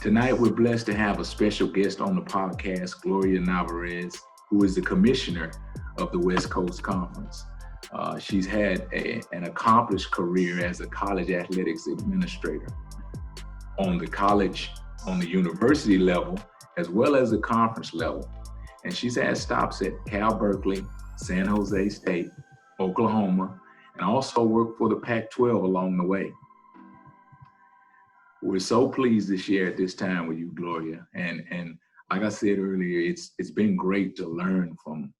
Tonight, we're blessed to have a special guest on the podcast, Gloria Nevarez, who is the commissioner of the West Coast Conference. She's had an accomplished career as a college athletics administrator on the university level, as well as the conference level. And she's had stops at Cal Berkeley, San Jose State, Oklahoma, and also worked for the Pac-12 along the way. We're so pleased to share at this time with you, Gloria. And like I said earlier, it's been great to learn from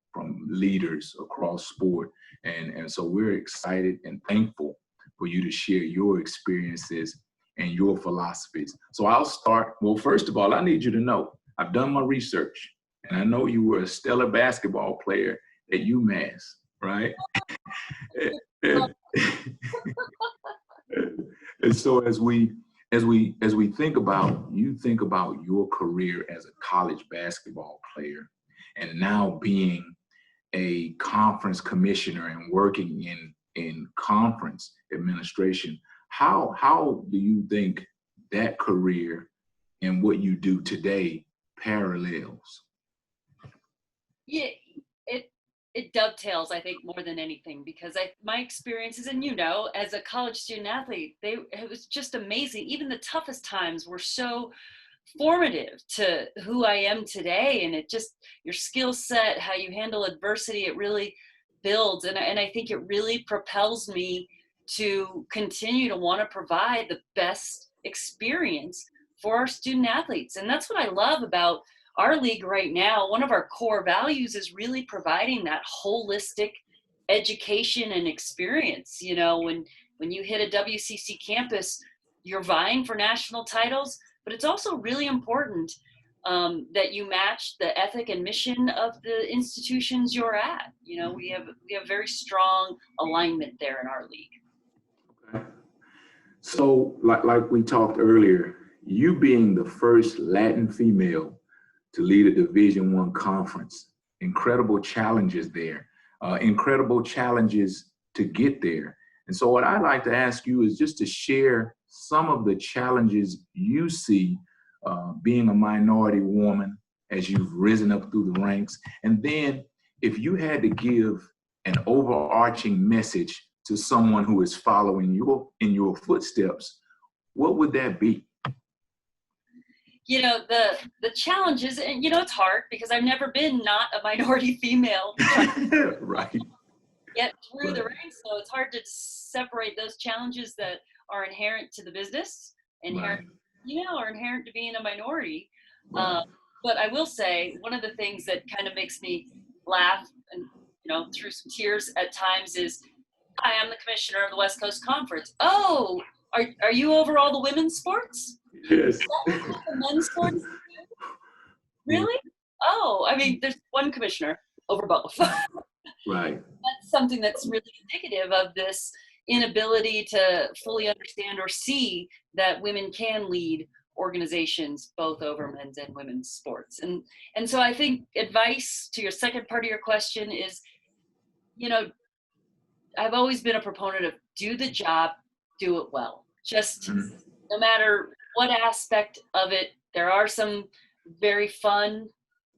leaders across sport. And so we're excited and thankful for you to share your experiences and your philosophies. So I'll start. Well, first of all, I need you to know, I've done my research, and I know you were a stellar basketball player at UMass, right? And so as we think about your career as a college basketball player, and now being a conference commissioner and working in conference administration, how do you think that career and what you do today parallels? Yeah, it dovetails, I think, more than anything, because my experiences, and as a college student athlete, it was just amazing. Even the toughest times were so formative to who I am today, and it just, your skill set, how you handle adversity, it really builds, and I think it really propels me to continue to want to provide the best experience for our student athletes. And that's what I love about our league right now. One of our core values is really providing that holistic education and experience. When you hit a WCC campus, you're vying for national titles, but it's also really important that you match the ethic and mission of the institutions you're at. We have very strong alignment there in our league. Okay. So like we talked earlier, you being the first Latin female to lead a Division I conference, incredible challenges there, incredible challenges to get there. And so what I'd like to ask you is just to share some of the challenges you see being a minority woman as you've risen up through the ranks. And then if you had to give an overarching message to someone who is following in your footsteps, what would that be? The challenges, and it's hard because I've never been not a minority female. Right. Get through the ranks, so it's hard to separate those challenges that are inherent to the business, inherent to being a minority. Right. But I will say, one of the things that kind of makes me laugh and through some tears at times is, hi, I'm the commissioner of the West Coast Conference. Oh, are you over all the women's sports? Yes. The men's sports? Really? Oh, I mean, there's one commissioner over both. Right. That's something that's really indicative of this inability to fully understand or see that women can lead organizations both over men's and women's sports. And so I think advice to your second part of your question is, I've always been a proponent of do the job, do it well. Just no matter what aspect of it, there are some very fun,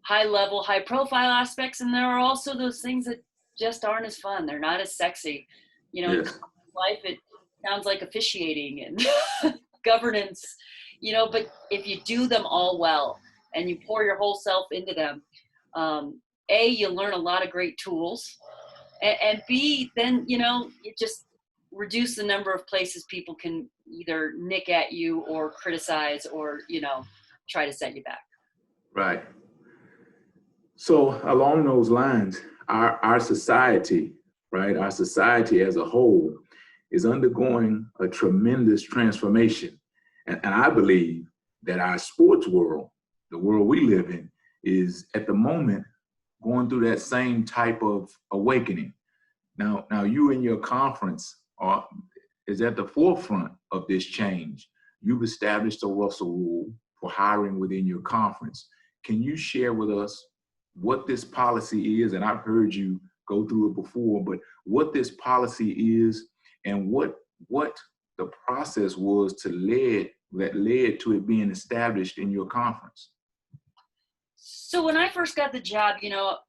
high-level, high-profile aspects, and there are also those things that just aren't as fun. They're not as sexy. Yes. In life, it sounds like officiating and governance, but if you do them all well and you pour your whole self into them, A, you learn a lot of great tools, and B, then, you just reduce the number of places people can either nick at you or criticize or, try to set you back. Right. So along those lines, our society, right, our society as a whole is undergoing a tremendous transformation. And I believe that our sports world, the world we live in, is at the moment going through that same type of awakening. Now you and your conference is at the forefront of this change. You've established a Russell rule for hiring within your conference. Can you share with us what this policy is? And I've heard you go through it before, but what this policy is and what the process was to lead that led to it being established in your conference? So when I first got the job,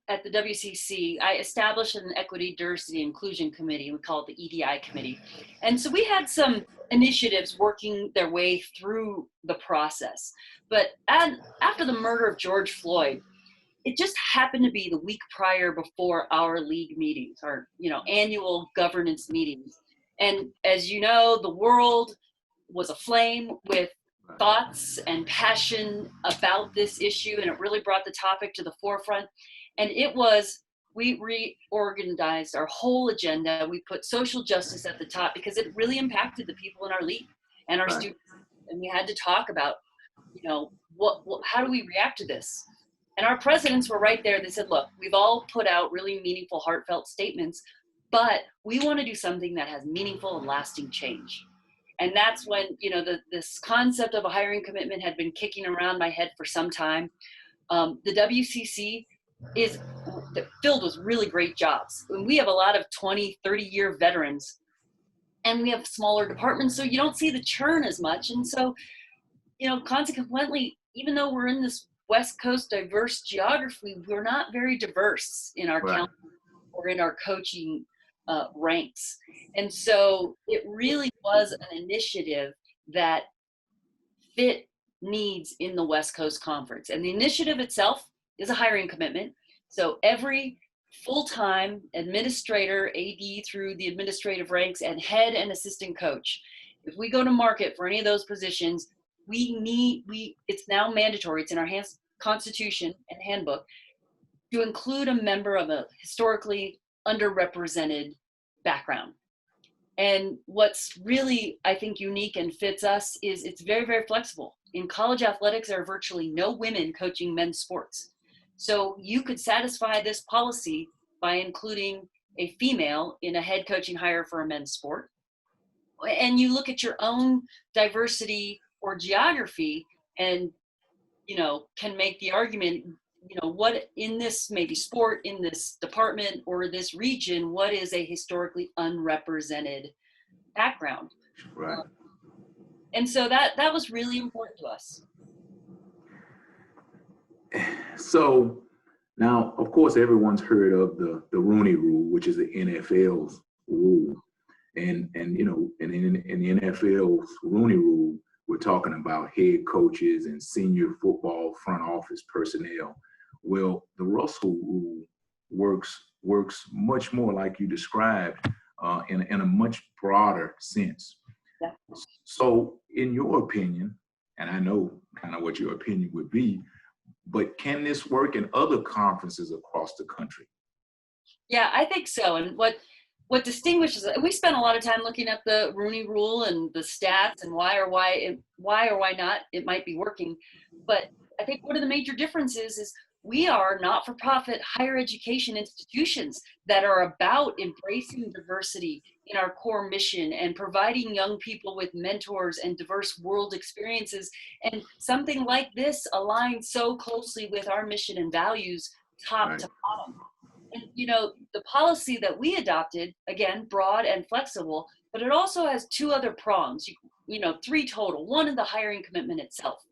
at the WCC, I established an Equity, Diversity, Inclusion Committee. We call it the EDI Committee. And so we had some initiatives working their way through the process. But after the murder of George Floyd, it just happened to be the week prior before our league meetings, our annual governance meetings. And as you know, the world was aflame with thoughts and passion about this issue, and it really brought the topic to the forefront. And we reorganized our whole agenda. We put social justice at the top because it really impacted the people in our league and our students. And we had to talk about, how do we react to this? And our presidents were right there. They said, look, we've all put out really meaningful, heartfelt statements, but we want to do something that has meaningful and lasting change. And that's when, this concept of a hiring commitment had been kicking around my head for some time. The WCC is filled with really great jobs. And we have a lot of 20, 30-year veterans, and we have smaller departments, so you don't see the churn as much. And so, consequently, even though we're in this West Coast diverse geography, we're not very diverse in our council or in our coaching ranks. And so it really was an initiative that fit needs in the West Coast Conference. And the initiative itself is a hiring commitment. So every full-time administrator, AD through the administrative ranks, and head and assistant coach, if we go to market for any of those positions, it's now mandatory, it's in our Constitution and handbook, to include a member of a historically underrepresented background. And what's really, I think, unique and fits us is it's very, very flexible. In college athletics, there are virtually no women coaching men's sports. So you could satisfy this policy by including a female in a head coaching hire for a men's sport. And you look at your own diversity or geography and, can make the argument, what in this maybe sport, in this department or this region, what is a historically unrepresented background? Right. And so that was really important to us. So now, of course, everyone's heard of the Rooney Rule, which is the NFL's rule. And in the NFL's Rooney Rule, we're talking about head coaches and senior football front office personnel. Well, the Russell Rule works much more like you described, in a much broader sense. Yeah. So in your opinion, and I know kind of what your opinion would be, but can this work in other conferences across the country? Yeah, I think so. And what distinguishes it, we spent a lot of time looking at the Rooney Rule and the stats and why or why not it might be working. But I think one of the major differences is we are not-for-profit higher education institutions that are about embracing diversity in our core mission and providing young people with mentors and diverse world experiences. And something like this aligns so closely with our mission and values, top to bottom. And, the policy that we adopted, again, broad and flexible, but it also has two other prongs, three total. One, in the hiring commitment itself,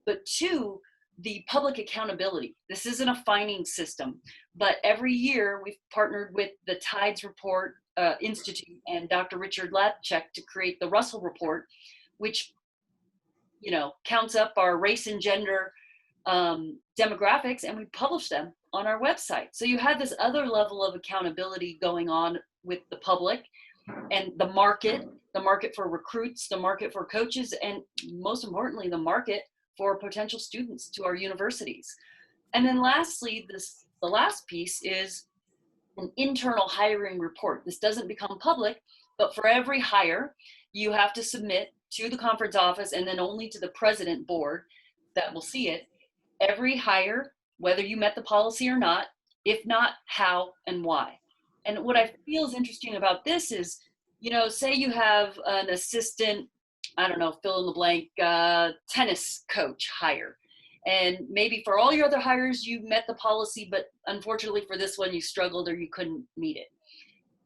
but two, the public accountability. This isn't a fining system, but every year we've partnered with the Tides Report Institute and Dr. Richard Lapchek to create the Russell Report, which, counts up our race and gender demographics, and we publish them on our website. So you have this other level of accountability going on with the public and the market for recruits, the market for coaches, and most importantly, the market for potential students to our universities. And then lastly, the last piece is an internal hiring report. This doesn't become public, but for every hire, you have to submit to the conference office and then only to the president board that will see it. Every hire, whether you met the policy or not, if not, how and why. And what I feel is interesting about this is, say you have an assistant, I don't know, fill in the blank, tennis coach hire. And maybe for all your other hires, you met the policy, but unfortunately for this one, you struggled or you couldn't meet it.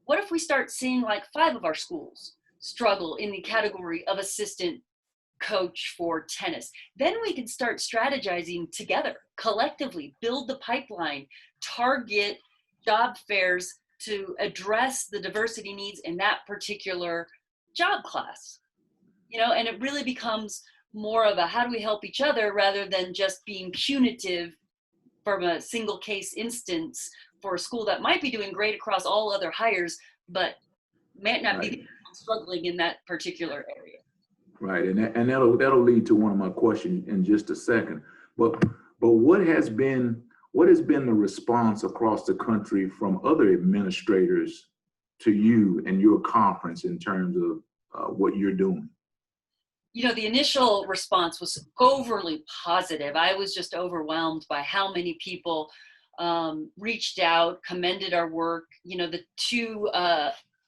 What if we start seeing like 5 of our schools struggle in the category of assistant coach for tennis. Then we can start strategizing together, collectively, build the pipeline, target job fairs to address the diversity needs in that particular job class. And it really becomes more of a how do we help each other rather than just being punitive from a single case instance for a school that might be doing great across all other hires, but might not be struggling in that particular area. Right, and that'll lead to one of my questions in just a second. But what has been the response across the country from other administrators to you and your conference in terms of what you're doing? The initial response was overly positive. I was just overwhelmed by how many people reached out, commended our work. The two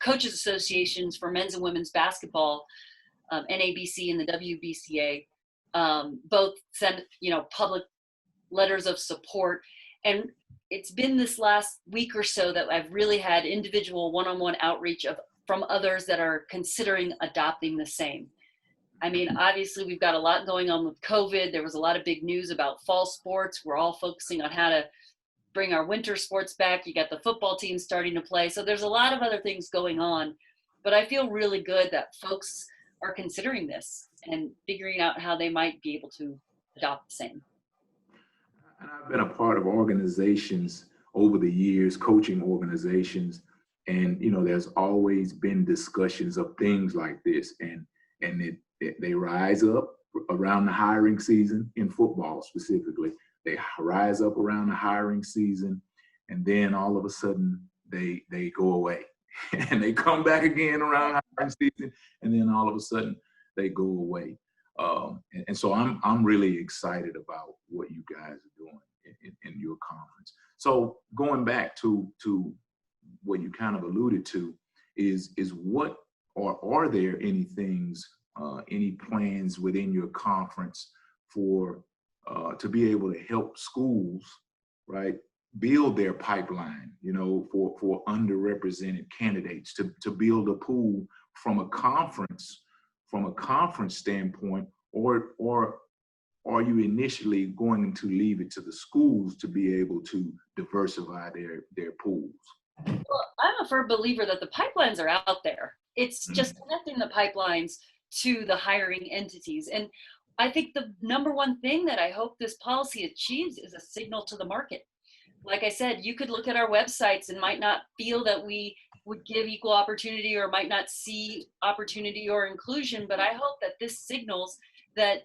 coaches associations for men's and women's basketball, NABC and the WBCA, both sent public letters of support. And it's been this last week or so that I've really had individual one-on-one outreach from others that are considering adopting the same. I mean, obviously we've got a lot going on with COVID. There was a lot of big news about fall sports. We're all focusing on how to bring our winter sports back. You got the football team starting to play. So there's a lot of other things going on, but I feel really good that folks are considering this and figuring out how they might be able to adopt the same. And I've been a part of organizations over the years, coaching organizations, and there's always been discussions of things like this, and they rise up around the hiring season in football specifically. They rise up around the hiring season, and then all of a sudden they go away, and they come back again around hiring season, and then all of a sudden they go away. And so I'm really excited about what you guys are doing in your conference. So going back to what you kind of alluded to is what, or are there any things, any plans within your conference for to be able to help schools, right, build their pipeline, for underrepresented candidates, to build a pool from a conference standpoint, or are you initially going to leave it to the schools to be able to diversify their pools? Well, I'm a firm believer that the pipelines are out there. It's just connecting the pipelines to the hiring entities. And I think the number one thing that I hope this policy achieves is a signal to the market. Like I said, you could look at our websites and might not feel that we would give equal opportunity, or might not see opportunity or inclusion, but I hope that this signals that,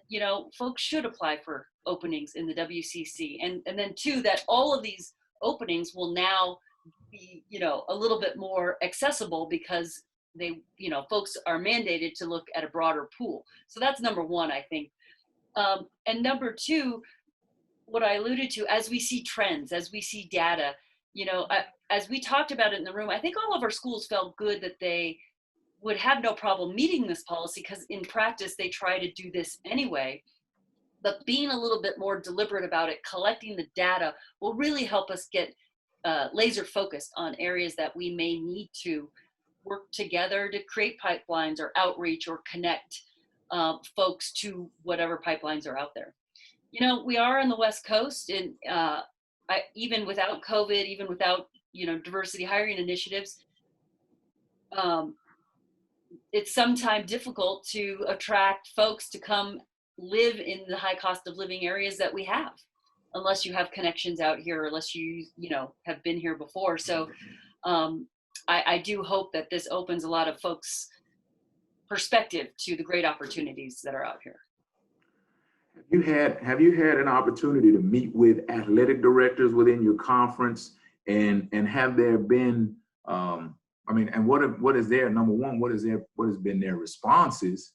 folks should apply for openings in the WCC. And then two, that all of these openings will now be, a little bit more accessible because they, folks are mandated to look at a broader pool. So that's number one, I think. And number two, what I alluded to, as we see trends, as we see data, as we talked about it in the room, I think all of our schools felt good that they would have no problem meeting this policy, because in practice they try to do this anyway. But being a little bit more deliberate about it, collecting the data, will really help us get laser focused on areas that we may need to work together to create pipelines or outreach or connect folks to whatever pipelines are out there. We are on the West Coast, and even without COVID, even without, diversity hiring initiatives, it's sometimes difficult to attract folks to come live in the high cost of living areas that we have, unless you have connections out here, unless you, have been here before. So I do hope that this opens a lot of folks' perspective to the great opportunities that are out here. Have you had an opportunity to meet with athletic directors within your conference, and have there been, and what is their, number one, what has been their responses?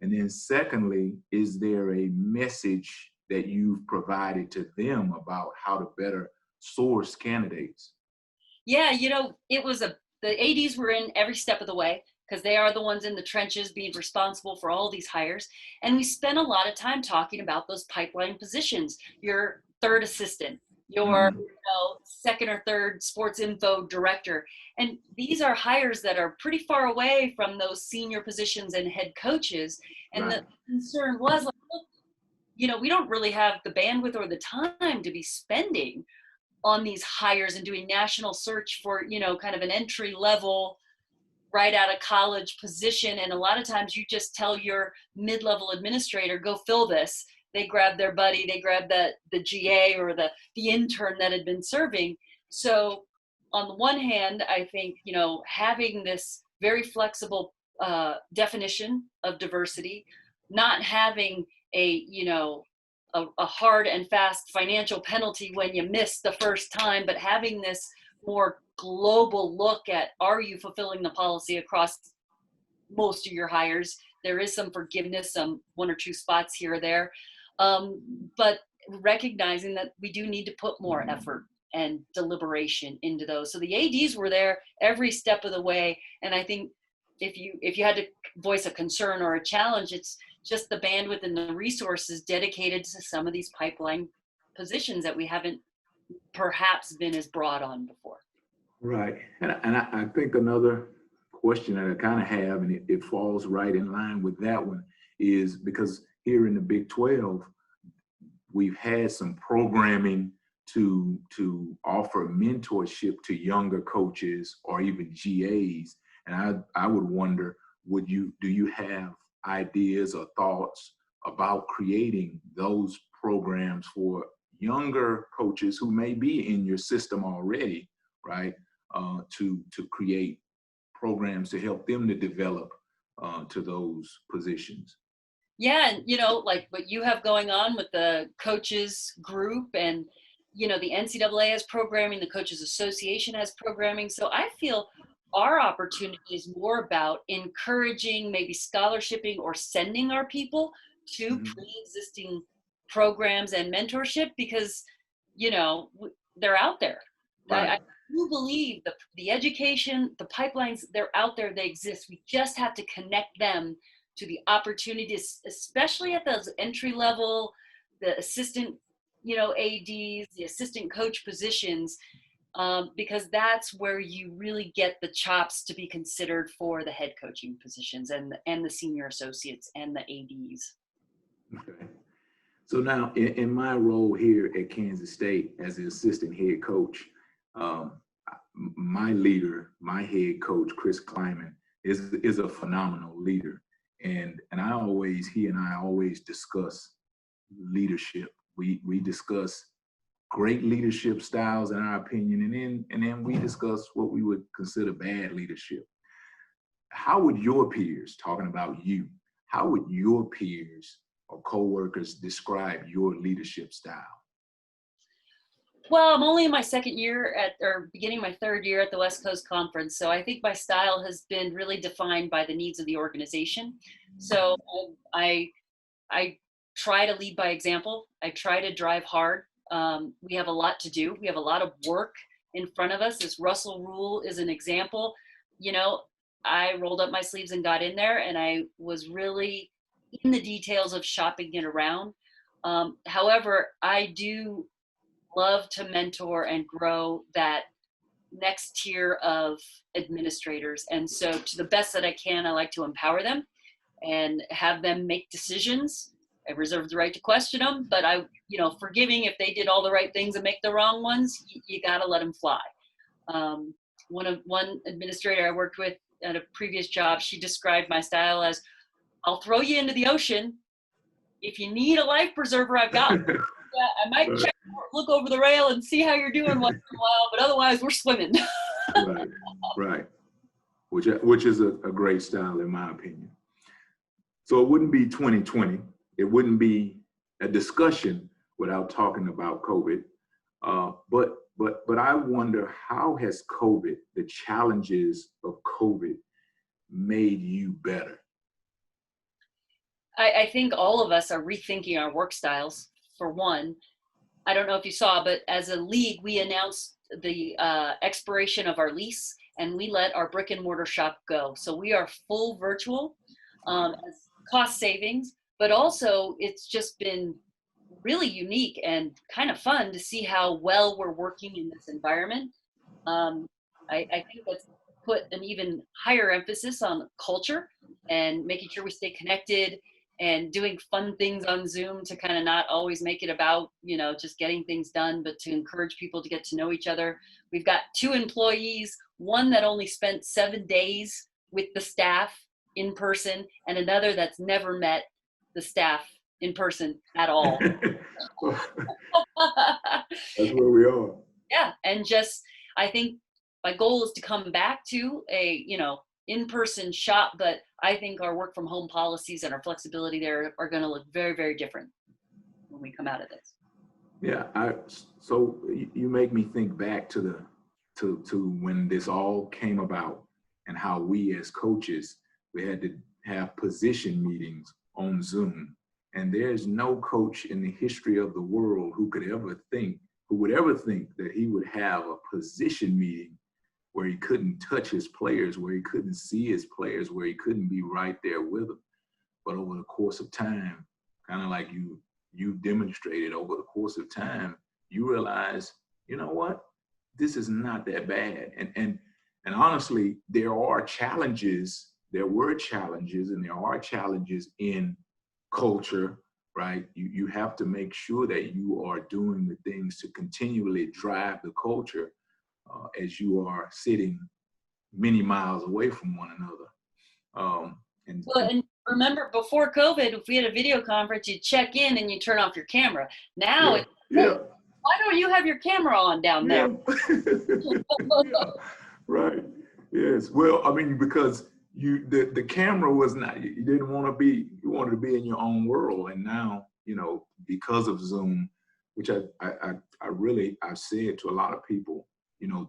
And then secondly, is there a message that you've provided to them about how to better source candidates? Yeah, it was the ADs were in every step of the way, because they are the ones in the trenches being responsible for all these hires. And we spent a lot of time talking about those pipeline positions, your third assistant, your Mhm. second or third sports info director. And these are hires that are pretty far away from those senior positions and head coaches. And the Right. concern was like, look, we don't really have the bandwidth or the time to be spending on these hires and doing national search for, kind of an entry level, right out of college position. And a lot of times you just tell your mid-level administrator, go fill this. They grab their buddy, they grab the GA or the intern that had been serving. So on the one hand, I think, having this very flexible definition of diversity, not having a hard and fast financial penalty when you miss the first time, but having this more global look at, are you fulfilling the policy across most of your hires? There is some forgiveness, some one or two spots here or there, but recognizing that we do need to put more effort and deliberation into those. So the ADs were there every step of the way, and I think if you had to voice a concern or a challenge, it's just the bandwidth and the resources dedicated to some of these pipeline positions that we haven't perhaps been as broad on before. Right. And I think another question that I kind of have, and it falls right in line with that one, is because here in the Big 12, we've had some programming to offer mentorship to younger coaches or even GAs. And I would wonder, do you have ideas or thoughts about creating those programs for younger coaches who may be in your system already, right? To create programs to help them to develop to those positions. Yeah, and like what you have going on with the coaches group, and the NCAA has programming, the Coaches Association has programming. So I feel our opportunity is more about encouraging, maybe scholarshiping or sending our people to Mhm. pre-existing programs and mentorship, because they're out there. I Right. do believe the education, the pipelines, they're out there, they exist. We just have to connect them to the opportunities, especially at those entry level, the assistant, ADs, the assistant coach positions, because that's where you really get the chops to be considered for the head coaching positions and the senior associates and the ADs. Okay. So now, in my role here at Kansas State as the assistant head coach, um, my leader, my head coach, Chris Kleiman, is a phenomenal leader. And he and I always discuss leadership. We discuss great leadership styles in our opinion, and then we discuss what we would consider bad leadership. How would your peers, talking about you, how would your peers or coworkers describe your leadership style? Well, I'm only in my second year or beginning my third year at the West Coast Conference. So I think my style has been really defined by the needs of the organization. So I try to lead by example. I try to drive hard. We have a lot to do. We have a lot of work in front of us. This Russell Rule is an example. I rolled up my sleeves and got in there, and I was really in the details of shopping it around. However, I do love to mentor and grow that next tier of administrators. And so to the best that I can, I like to empower them and have them make decisions. I reserve the right to question them, but forgiving if they did all the right things and make the wrong ones, you gotta let them fly. One administrator I worked with at a previous job, she described my style as, I'll throw you into the ocean. If you need a life preserver, I've got one. Yeah, I might check, look over the rail and see how you're doing once in a while, but otherwise we're swimming. Right, right. Which is a great style in my opinion. So it wouldn't be 2020. It wouldn't be a discussion without talking about COVID. But I wonder, how has COVID, the challenges of COVID, made you better? I think all of us are rethinking our work styles. For one, I don't know if you saw, but as a league, we announced the expiration of our lease, and we let our brick and mortar shop go. So we are full virtual, as cost savings, but also it's just been really unique and kind of fun to see how well we're working in this environment. I think that's put an even higher emphasis on culture and making sure we stay connected and doing fun things on Zoom to kind of not always make it about, just getting things done, but to encourage people to get to know each other. We've got 2 employees, one that only spent 7 days with the staff in person, and another that's never met the staff in person at all. That's where we are. Yeah, and I think my goal is to come back to a, in-person shop, but I think our work from home policies and our flexibility there are going to look very, very different when we come out of this. Yeah, so you make me think back to when this all came about and how we as coaches, we had to have position meetings on Zoom. And there's no coach in the history of the world who would ever think that he would have a position meeting where he couldn't touch his players, where he couldn't see his players, where he couldn't be right there with them. But over the course of time, kind of like you demonstrated over the course of time, you realize, you know what, this is not that bad. And honestly, there were challenges and there are challenges in culture, right? You have to make sure that you are doing the things to continually drive the culture as you are sitting many miles away from one another. And remember, before COVID, if we had a video conference, you'd check in and you turn off your camera. Now, yeah. Why don't you have your camera on down there? Yeah. Right. Yes. Well, I mean, because the camera was not, you didn't want to be, you wanted to be in your own world. And now, because of Zoom, which I've said to a lot of people,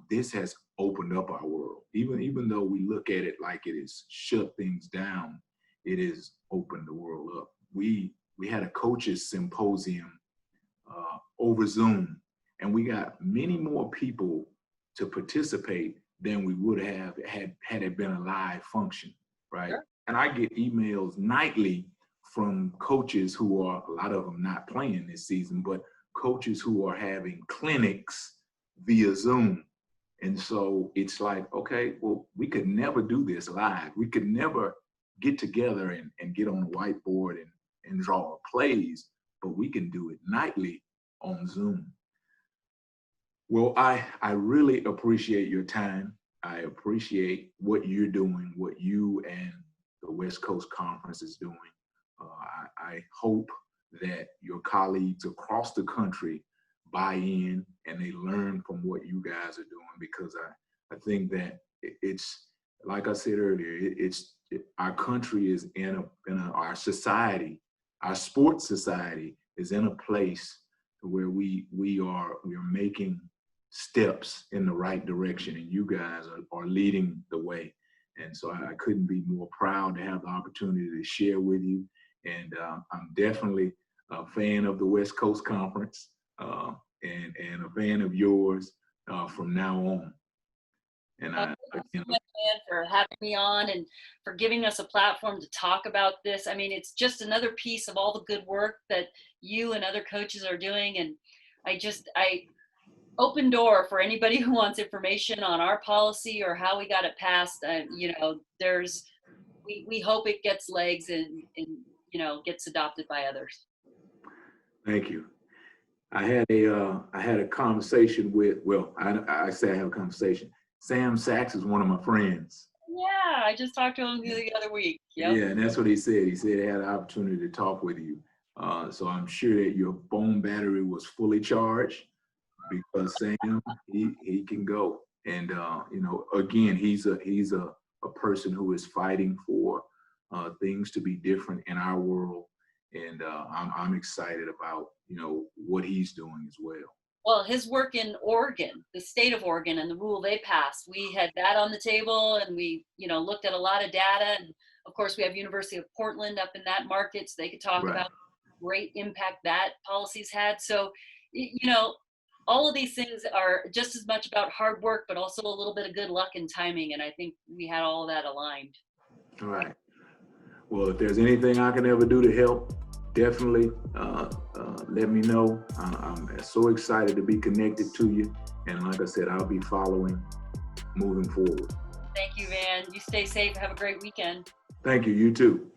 this has opened up our world. Even though we look at it like it has shut things down, it has opened the world up. We had a coaches symposium over Zoom, and we got many more people to participate than we would have had it been a live function, right? Sure. And I get emails nightly from coaches who are, a lot of them not playing this season, but coaches who are having clinics via Zoom. And so it's like, okay, well, we could never do this live. We could never get together and get on a whiteboard and draw plays, but we can do it nightly on Zoom. Well, I really appreciate your time. I appreciate what you're doing, what you and the West Coast Conference is doing. I hope that your colleagues across the country buy in and they learn from what you guys are doing, because I think that it's, like I said earlier, our country is our society, our sports society is in a place where we are making steps in the right direction, and you guys are leading the way. And so I couldn't be more proud to have the opportunity to share with you. And I'm definitely a fan of the West Coast Conference and a fan of yours from now on. And Thank you so much, man, for having me on and for giving us a platform to talk about this. I mean, it's just another piece of all the good work that you and other coaches are doing. And I open door for anybody who wants information on our policy or how we got it passed. We hope it gets legs and gets adopted by others. Thank you. I had a conversation with, I say I have a conversation. Sam Sachs is one of my friends. Yeah, I just talked to him the other week. Yep. Yeah, and that's what he said. He said he had an opportunity to talk with you. So I'm sure that your phone battery was fully charged, because Sam, he can go. And again, he's a person who is fighting for things to be different in our world. And I'm excited about, what he's doing as well. Well, his work in Oregon, the state of Oregon, and the rule they passed, we had that on the table, and we, looked at a lot of data. And of course, we have University of Portland up in that market, so they could talk about great impact that policies had. So, all of these things are just as much about hard work, but also a little bit of good luck and timing. And I think we had all of that aligned. All right. Well, if there's anything I can ever do to help, definitely let me know. I'm so excited to be connected to you. And like I said, I'll be following moving forward. Thank you, Van. You stay safe. Have a great weekend. Thank you. You too.